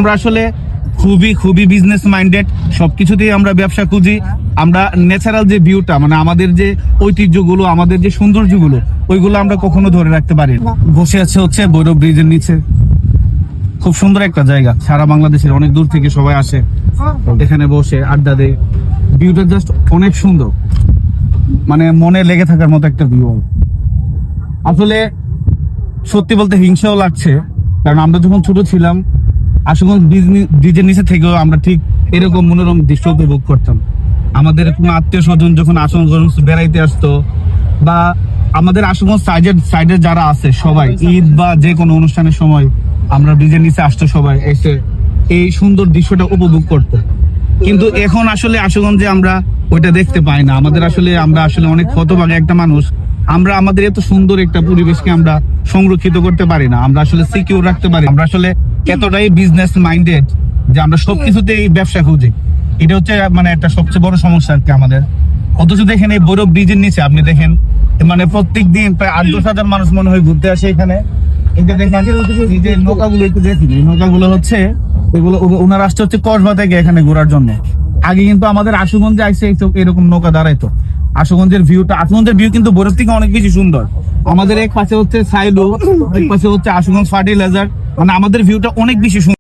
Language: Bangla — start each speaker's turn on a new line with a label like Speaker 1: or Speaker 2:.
Speaker 1: আমরা আসলে খুবই খুবই বিজনেস মাইন্ডেড, সবকিছুতেই আমরা ব্যবসা খুঁজি। আমরা ন্যাচারাল যে ভিউটা, মানে আমাদের যে ঐতিহ্যগুলো, আমাদের যে সৌন্দর্যগুলো, ওইগুলো আমরা কখনো ধরে রাখতে পারি না। বসে আছে হচ্ছে ভৈরব ব্রিজের নিচে, খুব সুন্দর একটা জায়গা। সারা বাংলাদেশের অনেক দূর থেকে সবাই আসে এখানে বসে আড্ডা দেয়। ভিউটা জাস্ট অনেক সুন্দর, মানে মনে লেগে থাকার মতো একটা ভিউ। আসলে সত্যি বলতে হিংসাও লাগছে, কারণ আমরা যখন ছোট ছিলাম আশুগঞ্জ ব্রিজের নিচে থেকেও আমরা ঠিক এরকম মনোরম দৃশ্য উপভোগ করতাম। আমাদের কোনো আত্মীয় স্বজন যখন আশুগঞ্জ বেড়াইতে আসতো, বা আমাদের আশুগঞ্জ সাইডে যারা আছে সবাই ঈদ বা যে কোনো অনুষ্ঠানের সময় আমরা ব্রিজের নিচে আসতো, সবাই এসে এই সুন্দর দৃশ্যটা উপভোগ করতো। কিন্তু এখন আসলে আশুগঞ্জে আমরা ওইটা দেখতে পাই না। আমরা আসলে অনেক হতভাগা একটা মানুষ। আমরা আমাদের এত সুন্দর একটা পরিবেশকে আমরা সংরক্ষিত করতে পারি না, আমরা আসলে সিকিউর রাখতে পারি। আমরা আসলে এতটাই বিজনেস মাইন্ডেড যে আমরা সবকিছুতেই ব্যবসা খুঁজি। এটা হচ্ছে মানে একটা সবচেয়ে বড় সমস্যা আর কি আমাদের। অথচ দেখেন এই ভৈরব ব্রিজের নিচে আপনি দেখেন, মানে প্রত্যেক দিন প্রায় 8-10 হাজার মানুষ মনে হয় ঘুরতে আসে এখানে। এটা দেখেন এই যে নৌকাগুলো, একটু দেখি নৌকাগুলো হচ্ছে এগুলো ওনার আসছে হচ্ছে কসবা থেকে এখানে ঘোরার জন্য। আগে কিন্তু আমাদের আশুগঞ্জে আইসে এরকম নৌকা দাঁড়াইতো। আশুগঞ্জের ভিউ কিন্তু ভৈরব থেকে অনেক বেশি সুন্দর। আমাদের এক পাশে হচ্ছে সাইলু, এক পাশে হচ্ছে আশুগঞ্জ ফার্টিলাইজার, মানে আমাদের ভিউটা অনেক বেশি সুন্দর।